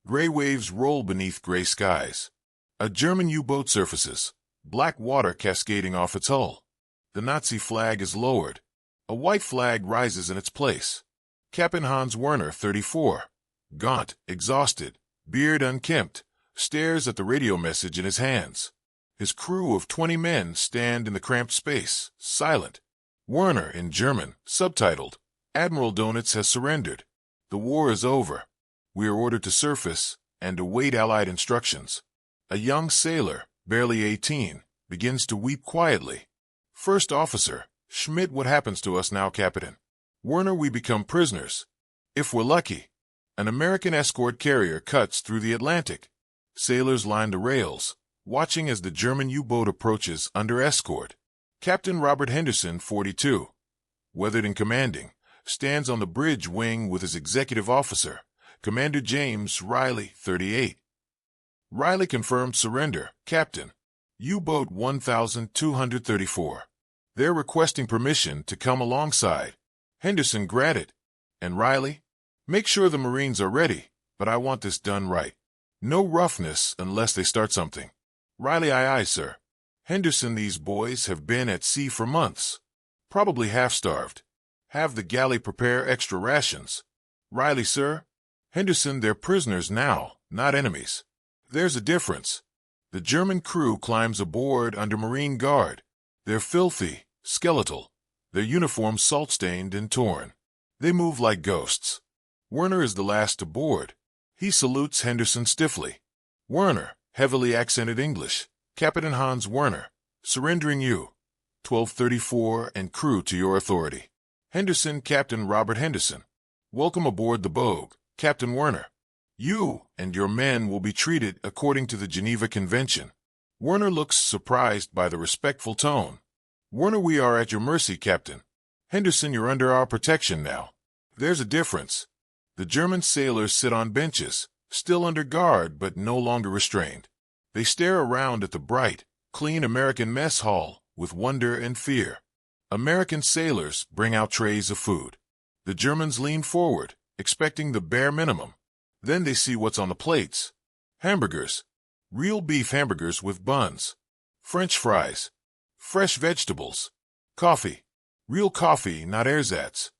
Gray waves roll beneath gray skies. A German U-boat surfaces, black water cascading off its hull. The Nazi flag is lowered. A white flag rises in its place. Kapitän Hans Werner, 34, gaunt, exhausted, beard unkempt, stares at the radio message in his hands. His crew of 20 men stand in the cramped space, silent. Werner, in German, subtitled, Admiral Donitz has surrendered. The war is over. We are ordered to surface and await Allied instructions. A young sailor, barely 18, begins to weep quietly. First officer, Schmidt, what happens to us now, Captain? Werner, we become prisoners. If we're lucky. An American escort carrier cuts through the Atlantic. Sailors line the rails, watching as the German U-boat approaches under escort. Captain Robert Henderson, 42, weathered and commanding, stands on the bridge wing with his executive officer, Commander James Riley, 38. Riley confirmed surrender, Captain. U-boat 1234. They're requesting permission to come alongside. Henderson granted. And Riley? Make sure the Marines are ready, but I want this done right. No roughness unless they start something. Riley, aye, aye, sir. Henderson, these boys have been at sea for months. Probably half-starved. Have the galley prepare extra rations. Riley, sir. Henderson, they're prisoners now, not enemies. There's a difference. The German crew climbs aboard under Marine guard. They're filthy, skeletal. Their uniforms salt-stained and torn. They move like ghosts. Werner is the last to board. He salutes Henderson stiffly. Werner, heavily accented English. Kapitän Hans Werner, surrendering you. 1234 and crew to your authority. Henderson, Captain Robert Henderson. Welcome aboard the Bogue, Captain Werner. You and your men will be treated according to the Geneva Convention. Werner looks surprised by the respectful tone. Werner, we are at your mercy, Captain. Henderson, you're under our protection now. There's a difference. The German sailors sit on benches, still under guard but no longer restrained. They stare around at the bright, clean American mess hall with wonder and fear. American sailors bring out trays of food. The Germans lean forward, expecting the bare minimum. Then they see what's on the plates. Hamburgers. Real beef hamburgers with buns. French fries. Fresh vegetables. Coffee. Real coffee, not ersatz.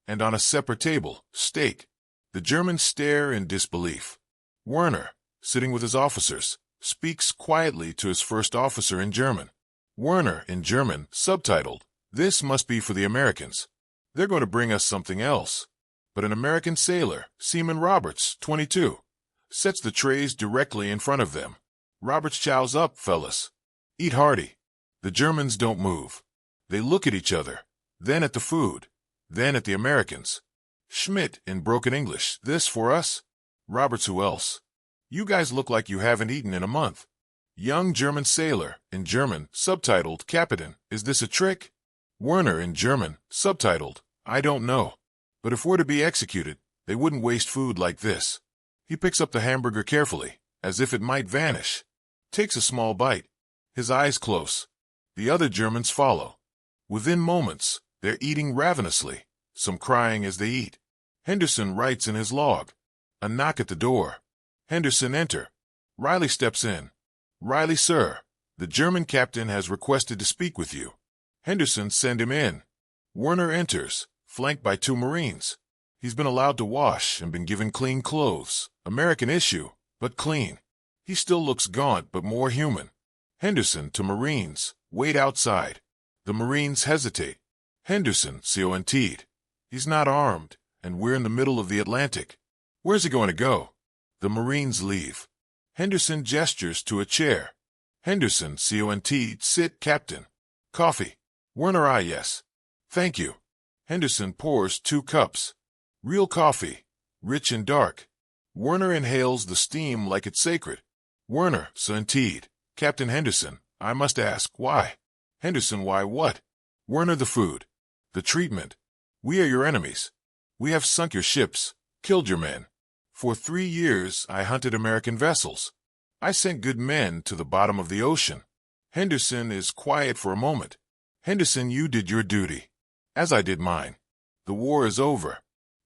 And on a separate table, steak. The Germans stare in disbelief. Werner, sitting with his officers, speaks quietly to his first officer in German. Werner, in German, subtitled, This must be for the Americans. They're going to bring us something else. But an American sailor, Seaman Roberts, 22, sets the trays directly in front of them. Roberts chows up, fellas. Eat hearty. The Germans don't move. They look at each other, then at the food, then at the Americans. Schmidt, in broken English, this for us? Roberts, who else? You guys look like you haven't eaten in a month. Young German sailor, in German, subtitled, Captain, is this a trick? Werner, in German, subtitled, I don't know. But if we're to be executed, they wouldn't waste food like this. He picks up the hamburger carefully, as if it might vanish. Takes a small bite. His eyes close. The other Germans follow. Within moments, they're eating ravenously, some crying as they eat. Henderson writes in his log. A knock at the door. Henderson enter. Riley steps in. Riley, sir, the German captain has requested to speak with you. Henderson, send him in. Werner enters, flanked by 2 Marines. He's been allowed to wash and been given clean clothes. American issue, but clean. He still looks gaunt but more human. Henderson to Marines, wait outside. The Marines hesitate. Henderson, CONT'd. He's not armed, and we're in the middle of the Atlantic. Where's he going to go? The Marines leave. Henderson gestures to a chair. Henderson, CONT'd, sit, Captain. Coffee. Werner, aye, yes. Thank you. Henderson pours 2 cups. Real coffee, rich and dark. Werner inhales the steam like it's sacred. Werner, CONT'd. Captain Henderson, I must ask, why? Henderson, why what? Werner, the food. The treatment. We are your enemies. We have sunk your ships, killed your men. For 3 years I hunted American vessels. I sent good men to the bottom of the ocean. Henderson is quiet for a moment. Henderson, you did your duty, as I did mine. The war is over.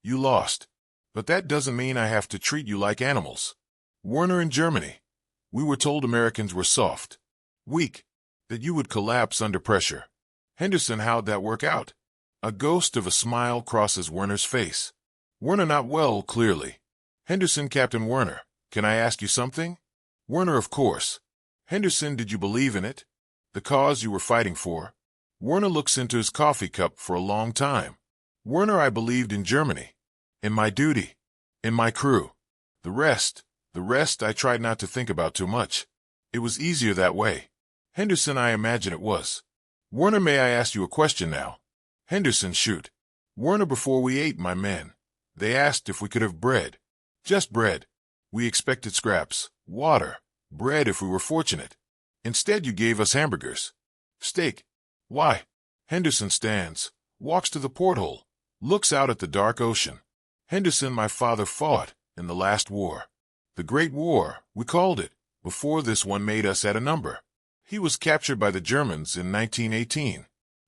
You lost. But that doesn't mean I have to treat you like animals. Werner in Germany. We were told Americans were soft, weak, that you would collapse under pressure. Henderson, how'd that work out? A ghost of a smile crosses Werner's face. Werner, not well, clearly. Henderson, Captain Werner, can I ask you something? Werner, of course. Henderson, did you believe in it? The cause you were fighting for? Werner looks into his coffee cup for a long time. Werner, I believed in Germany. In my duty. In my crew. The rest I tried not to think about too much. It was easier that way. Henderson, I imagine it was. Werner, may I ask you a question now? Henderson, shoot. Werner, before we ate, my men, they asked if we could have bread. Just bread. We expected scraps, water, bread if we were fortunate. Instead, you gave us hamburgers. Steak. Why? Henderson stands, walks to the porthole, looks out at the dark ocean. Henderson, my father fought in the last war. The Great War, we called it. Before this one made us at a number. He was captured by the Germans in 1918.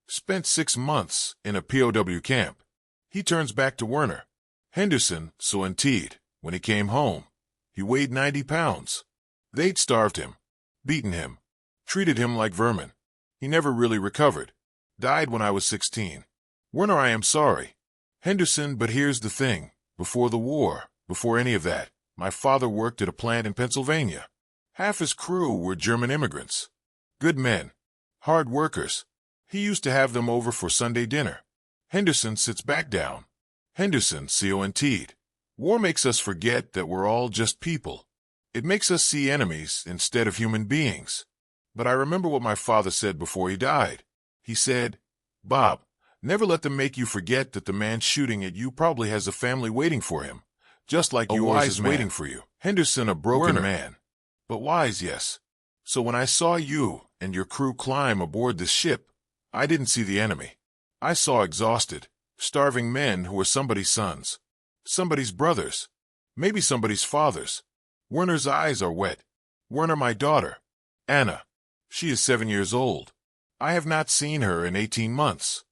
Spent 6 months in a POW camp. He turns back to Werner. Henderson, so indeed, when he came home, he weighed 90 pounds. They'd starved him, beaten him, treated him like vermin. He never really recovered. Died when I was 16. Werner, I am sorry. Henderson, but here's the thing. Before the war, before any of that, my father worked at a plant in Pennsylvania. Half his crew were German immigrants. Good men. Hard workers. He used to have them over for Sunday dinner. Henderson sits back down. Henderson, CONT'd. War makes us forget that we're all just people. It makes us see enemies instead of human beings. But I remember what my father said before he died. He said, Bob, never let them make you forget that the man shooting at you probably has a family waiting for him, just like yours is waiting for you. Henderson, a broken man. But wise, yes. So when I saw you and your crew climb aboard this ship, I didn't see the enemy. I saw exhausted, starving men who were somebody's sons, somebody's brothers, maybe somebody's fathers. Werner's eyes are wet. Werner, my daughter, Anna. She is 7 years old. I have not seen her in 18 months.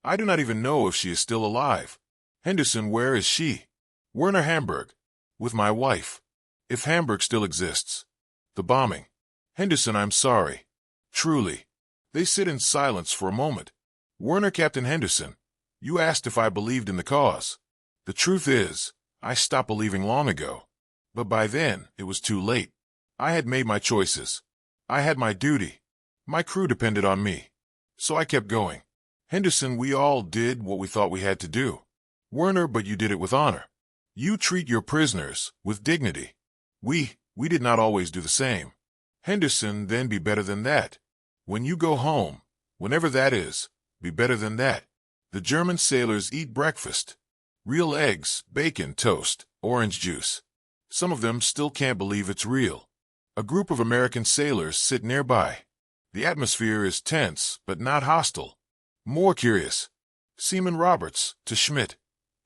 I do not even know if she is still alive. Henderson, where is she? Werner, Hamburg. With my wife. If Hamburg still exists. The bombing. Henderson, I'm sorry. Truly. They sit in silence for a moment. Werner, Captain Henderson, you asked if I believed in the cause. The truth is, I stopped believing long ago. But by then, it was too late. I had made my choices. I had my duty. My crew depended on me. So I kept going. Henderson, we all did what we thought we had to do. Werner, but you did it with honor. You treat your prisoners with dignity. We did not always do the same. Henderson, then be better than that. When you go home, whenever that is, be better than that. The German sailors eat breakfast. Real eggs, bacon, toast, orange juice. Some of them still can't believe it's real. A group of American sailors sit nearby. The atmosphere is tense, but not hostile. More curious. Seaman Roberts, to Schmidt.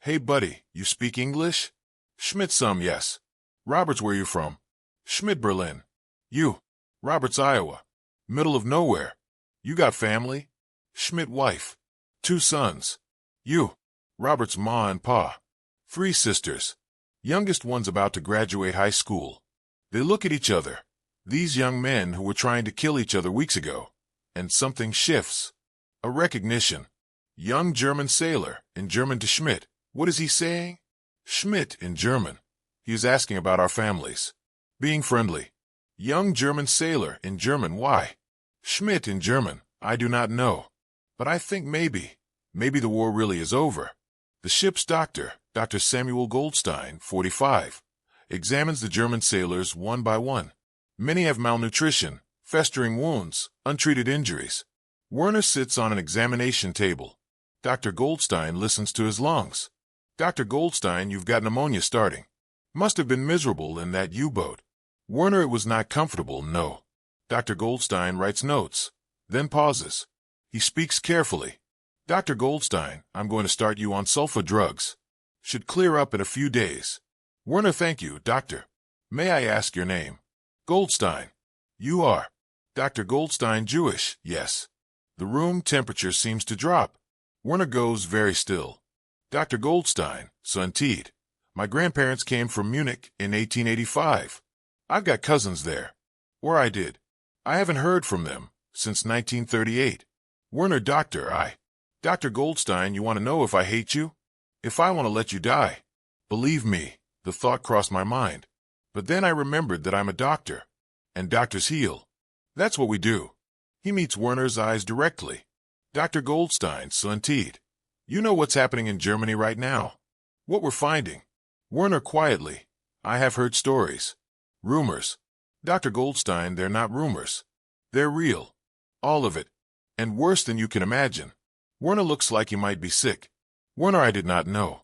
Hey buddy, you speak English? Schmidt, some, yes. Roberts, where you from? Schmidt, Berlin. You? Roberts, Iowa. Middle of nowhere. You got family? Schmidt, wife. 2 sons. You? Roberts, ma and pa. 3 sisters. Youngest one's about to graduate high school. They look at each other, these young men who were trying to kill each other weeks ago, and something shifts. A recognition. Young German sailor, in German to Schmidt. What is he saying? Schmidt, in German. He is asking about our families. Being friendly. Young German sailor, in German, why? Schmidt, in German, I do not know. But I think maybe the war really is over. The ship's doctor, Dr. Samuel Goldstein, 45, examines the German sailors one by one. Many have malnutrition, festering wounds, untreated injuries. Werner sits on an examination table. Dr. Goldstein listens to his lungs. Dr. Goldstein, you've got pneumonia starting. Must have been miserable in that U-boat. Werner, it was not comfortable, no. Dr. Goldstein writes notes, then pauses. He speaks carefully. Dr. Goldstein, I'm going to start you on sulfa drugs. Should clear up in a few days. Werner, thank you, doctor. May I ask your name? Goldstein. You are. Dr. Goldstein, Jewish, yes. The room temperature seems to drop. Werner goes very still. Dr. Goldstein, Suntide. My grandparents came from Munich in 1885. I've got cousins there. Or I did. I haven't heard from them since 1938. Werner, Dr. Goldstein, you want to know if I hate you? If I want to let you die? Believe me, the thought crossed my mind. But then I remembered that I'm a doctor. And doctors heal. That's what we do. He meets Werner's eyes directly. Dr. Goldstein, so indeed. You know what's happening in Germany right now. What we're finding. Werner, quietly. I have heard stories. Rumors. Dr. Goldstein, they're not rumors. They're real. All of it. And worse than you can imagine. Werner looks like he might be sick. Werner, I did not know.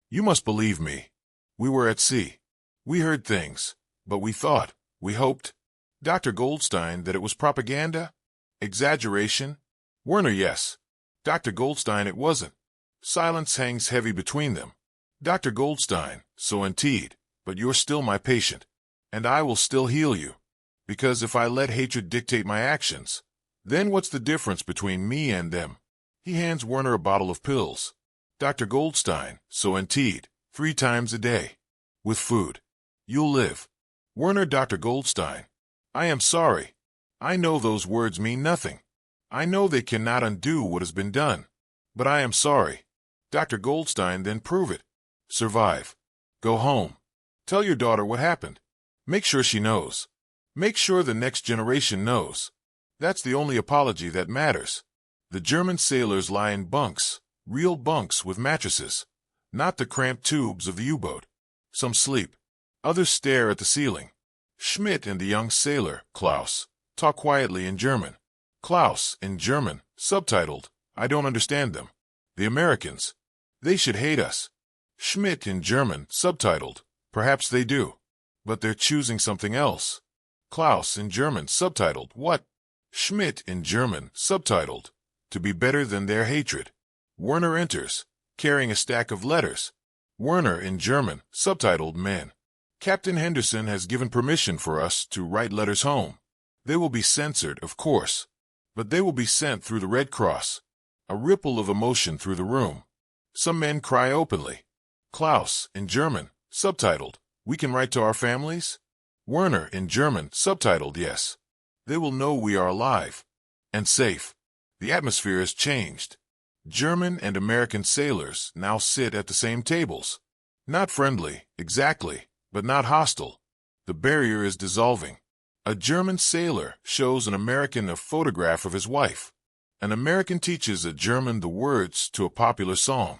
You must believe me. We were at sea. We heard things. But we thought, we hoped. Dr. Goldstein, that it was propaganda? Exaggeration? Werner, yes. Dr. Goldstein, it wasn't. Silence hangs heavy between them. Dr. Goldstein, so indeed, but you're still my patient. And I will still heal you. Because if I let hatred dictate my actions, then what's the difference between me and them? He hands Werner a bottle of pills. Dr. Goldstein, so indeed, 3 times a day. With food. You'll live. Werner, Dr. Goldstein. I am sorry. I know those words mean nothing. I know they cannot undo what has been done. But I am sorry. Dr. Goldstein, then prove it. Survive. Go home. Tell your daughter what happened. Make sure she knows. Make sure the next generation knows. That's the only apology that matters. The German sailors lie in bunks, real bunks with mattresses, not the cramped tubes of the U-boat. Some sleep. Others stare at the ceiling. Schmidt and the young sailor, Klaus, talk quietly in German. Klaus, in German, subtitled, I don't understand them. The Americans. They should hate us. Schmidt in German, subtitled, perhaps they do. But they're choosing something else. Klaus in German, subtitled, what? Schmidt in German, subtitled, to be better than their hatred. Werner enters, carrying a stack of letters. Werner in German, subtitled, men. Captain Henderson has given permission for us to write letters home. They will be censored, of course, but they will be sent through the Red Cross. A ripple of emotion through the room. Some men cry openly. Klaus, in German, subtitled, we can write to our families? Werner, in German, subtitled, yes. They will know we are alive. And safe. The atmosphere has changed. German and American sailors now sit at the same tables. Not friendly, exactly, but not hostile. The barrier is dissolving. A German sailor shows an American a photograph of his wife. An American teaches a German the words to a popular song.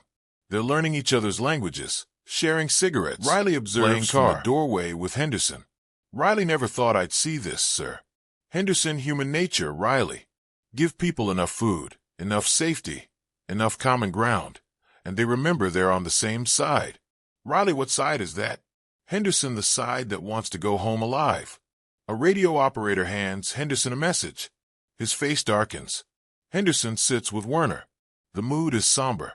They're learning each other's languages, sharing cigarettes. Riley observes from the doorway with Henderson. Riley, never thought I'd see this, sir. Henderson, human nature, Riley. Give people enough food, enough safety, enough common ground, and they remember they're on the same side. Riley, what side is that? Henderson, the side that wants to go home alive. A radio operator hands Henderson a message. His face darkens. Henderson sits with Werner. The mood is somber.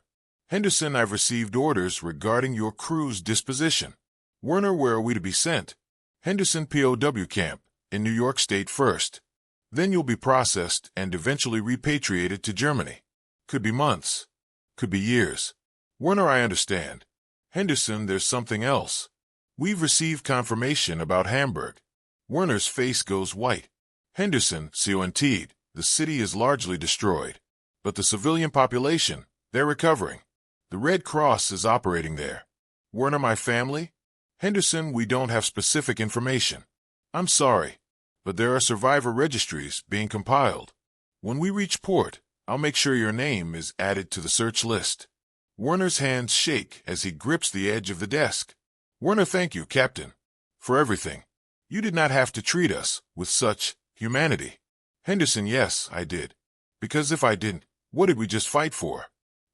Henderson, I've received orders regarding your crew's disposition. Werner, where are we to be sent? Henderson, POW camp, in New York State first. Then you'll be processed and eventually repatriated to Germany. Could be months. Could be years. Werner, I understand. Henderson, there's something else. We've received confirmation about Hamburg. Werner's face goes white. Henderson, CONT'd, the city is largely destroyed. But the civilian population, they're recovering. The Red Cross is operating there. Werner, my family? Henderson, we don't have specific information. I'm sorry, but there are survivor registries being compiled. When we reach port, I'll make sure your name is added to the search list. Werner's hands shake as he grips the edge of the desk. Werner, thank you, Captain, for everything. You did not have to treat us with such humanity. Henderson, yes, I did. Because if I didn't, what did we just fight for?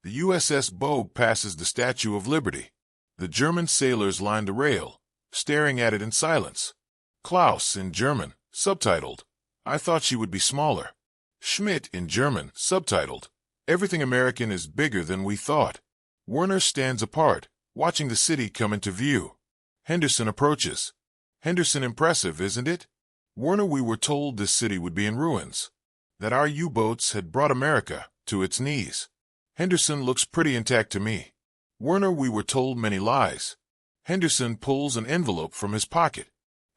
The USS Bogue passes the Statue of Liberty. The German sailors line the rail, staring at it in silence. Klaus, in German, subtitled, I thought she would be smaller. Schmidt, in German, subtitled, everything American is bigger than we thought. Werner stands apart, watching the city come into view. Henderson approaches. Henderson, impressive, isn't it? Werner, we were told this city would be in ruins, that our U-boats had brought America to its knees. Henderson, looks pretty intact to me. Werner, we were told many lies. Henderson pulls an envelope from his pocket.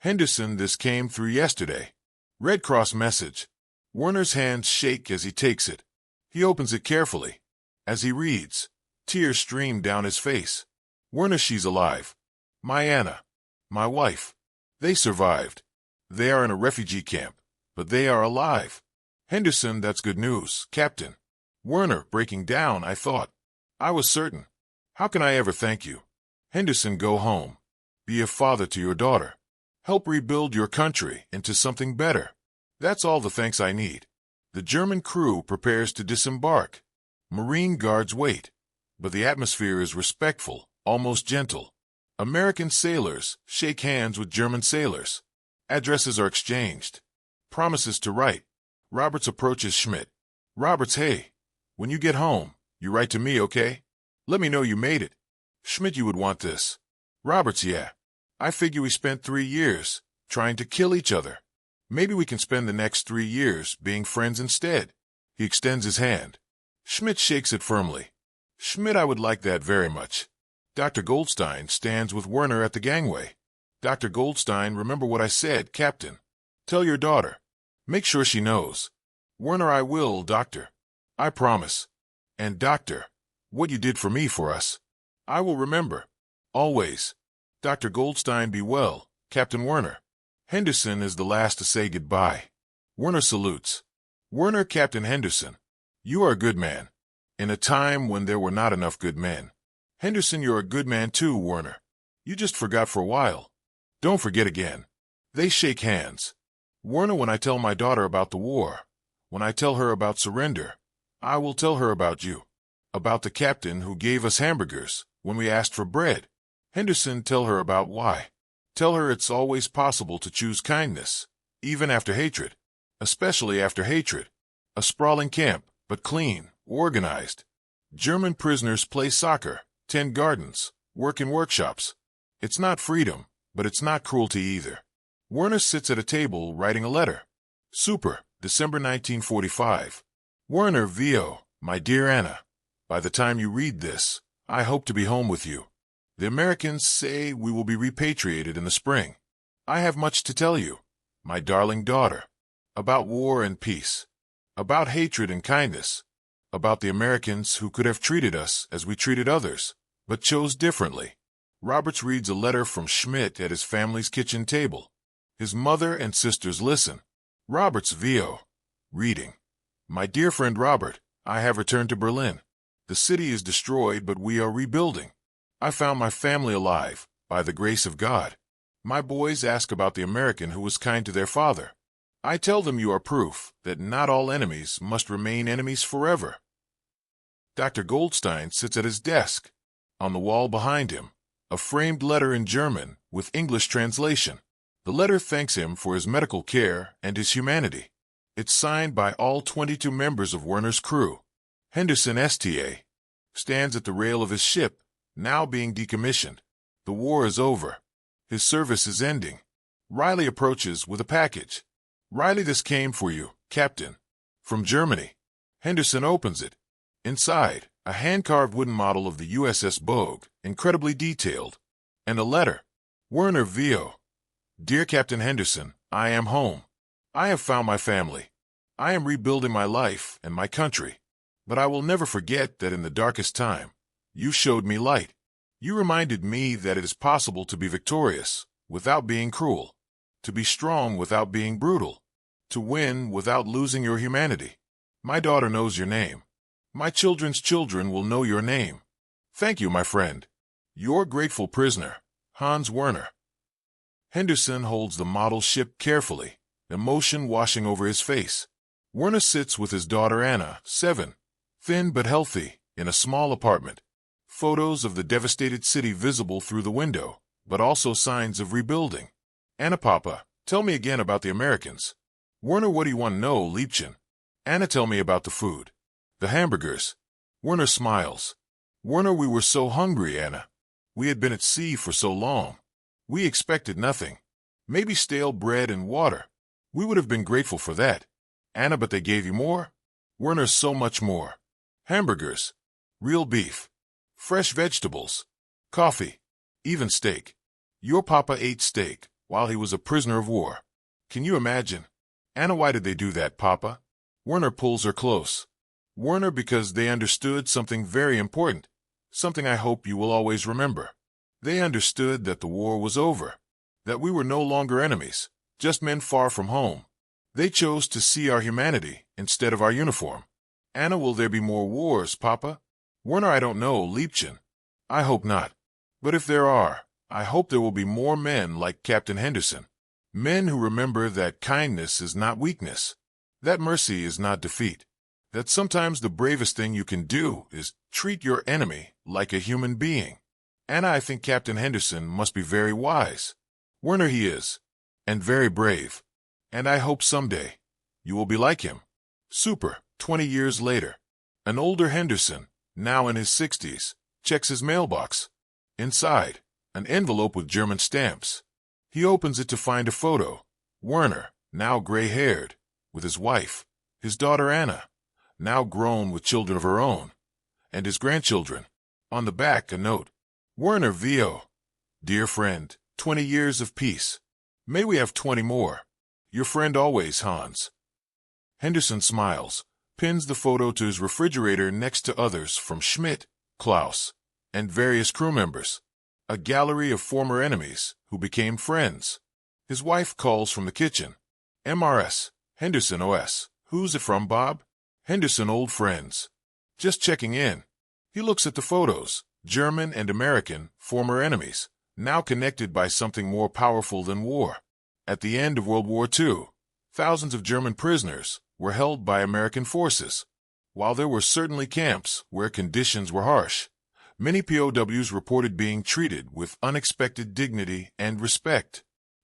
Henderson, this came through yesterday. Red Cross message. Werner's hands shake as he takes it. He opens it carefully. As he reads, tears stream down his face. Werner, she's alive. My Anna. My wife. They survived. They are in a refugee camp, but they are alive. Henderson, that's good news, Captain. Werner, breaking down, I thought. I was certain. How can I ever thank you? Henderson, go home. Be a father to your daughter. Help rebuild your country into something better. That's all the thanks I need. The German crew prepares to disembark. Marine guards wait, but the atmosphere is respectful, almost gentle. American sailors shake hands with German sailors. Addresses are exchanged. Promises to write. Roberts approaches Schmidt. Roberts, hey, when you get home, you write to me, okay? Let me know you made it. Schmidt, you would want this. Roberts, yeah. I figure we spent 3 years trying to kill each other. Maybe we can spend the next 3 years being friends instead. He extends his hand. Schmidt shakes it firmly. Schmidt, I would like that very much. Dr. Goldstein stands with Werner at the gangway. Dr. Goldstein, remember what I said, Captain. Tell your daughter. Make sure she knows. Werner, I will, Doctor. I promise. And Doctor, what you did for me, for us. I will remember. Always. Dr. Goldstein, be well, Captain Werner. Henderson is the last to say goodbye. Werner salutes. Werner, Captain Henderson, you are a good man. In a time when there were not enough good men. Henderson, you're a good man too, Werner. You just forgot for a while. Don't forget again. They shake hands. Werner, when I tell my daughter about the war, when I tell her about surrender, I will tell her about you. About the captain who gave us hamburgers when we asked for bread. Henderson, tell her about why. Tell her it's always possible to choose kindness, even after hatred. Especially after hatred. A sprawling camp, but clean, organized. German prisoners play soccer, tend gardens, work in workshops. It's not freedom, but it's not cruelty either. Werner sits at a table writing a letter. Super, December 1945. Werner VO, my dear Anna. By the time you read this, I hope to be home with you. The Americans say we will be repatriated in the spring. I have much to tell you, my darling daughter, about war and peace, about hatred and kindness, about the Americans who could have treated us as we treated others, but chose differently. Roberts reads a letter from Schmidt at his family's kitchen table. His mother and sisters listen. Roberts VO. Reading. My dear friend Robert, I have returned to Berlin. The city is destroyed, but we are rebuilding. I found my family alive, by the grace of God. My boys ask about the American who was kind to their father. I tell them you are proof that not all enemies must remain enemies forever. Dr. Goldstein sits at his desk. On the wall behind him, a framed letter in German with English translation. The letter thanks him for his medical care and his humanity. It's signed by all 22 members of Werner's crew. Henderson STA stands at the rail of his ship, now being decommissioned. The war is over. His service is ending. Riley approaches with a package. Riley, this came for you, Captain. From Germany. Henderson opens it. Inside, a hand-carved wooden model of the USS Bogue, incredibly detailed. And a letter. Werner VO. Dear Captain Henderson, I am home. I have found my family. I am rebuilding my life and my country. But I will never forget that in the darkest time, you showed me light. You reminded me that it is possible to be victorious without being cruel, to be strong without being brutal, to win without losing your humanity. My daughter knows your name. My children's children will know your name. Thank you, my friend. Your grateful prisoner, Hans Werner. Henderson holds the model ship carefully, emotion washing over his face. Werner sits with his daughter Anna, 7, thin but healthy, in a small apartment. Photos of the devastated city visible through the window, but also signs of rebuilding. Anna, Papa, tell me again about the Americans. Werner, what do you want to know, Liebchen? Anna, tell me about the food. The hamburgers. Werner smiles. Werner, we were so hungry, Anna. We had been at sea for so long. We expected nothing. Maybe stale bread and water. We would have been grateful for that. Anna, but they gave you more? Werner, so much more. Hamburgers. Real beef. Fresh vegetables. Coffee. Even steak. Your papa ate steak, while he was a prisoner of war. Can you imagine? Anna, why did they do that, Papa? Werner pulls her close. Werner, because they understood something very important, something I hope you will always remember. They understood that the war was over, that we were no longer enemies, just men far from home. They chose to see our humanity instead of our uniform. Anna, will there be more wars, Papa? Werner, I don't know, Liebchen. I hope not. But if there are, I hope there will be more men like Captain Henderson. Men who remember that kindness is not weakness, that mercy is not defeat, that sometimes the bravest thing you can do is treat your enemy like a human being. Anna, I think Captain Henderson must be very wise. Werner, he is, and very brave. And I hope someday you will be like him. Super. 20 years later, an older Henderson, now in his 60s, checks his mailbox. Inside, an envelope with German stamps. He opens it to find a photo. Werner, now gray-haired, with his wife, his daughter Anna, now grown with children of her own, and his grandchildren. On the back, a note. Werner V.O. Dear friend, 20 years of peace. May we have 20 more. Your friend always, Hans. Henderson smiles, pins the photo to his refrigerator next to others from Schmidt, Klaus, and various crew members. A gallery of former enemies who became friends. His wife calls from the kitchen. MRS, Henderson OS. Who's it from, Bob? Henderson, old friends. Just checking in. He looks at the photos. German and American, former enemies, now connected by something more powerful than war. At the end of World War II, thousands of German prisoners were held by American forces. While there were certainly camps where conditions were harsh, many POWs reported being treated with unexpected dignity and respect.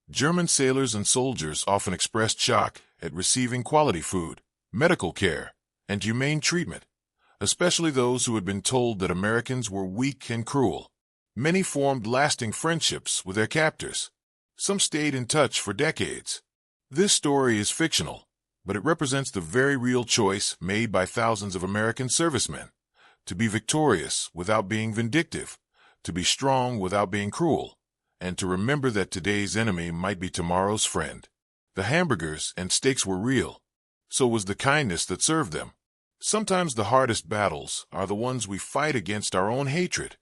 German sailors and soldiers often expressed shock at receiving quality food, medical care, and humane treatment, especially those who had been told that Americans were weak and cruel. Many formed lasting friendships with their captors. Some stayed in touch for decades. This story is fictional, but it represents the very real choice made by thousands of American servicemen. To be victorious without being vindictive, to be strong without being cruel, and to remember that today's enemy might be tomorrow's friend. The hamburgers and steaks were real. So was the kindness that served them. Sometimes the hardest battles are the ones we fight against our own hatred.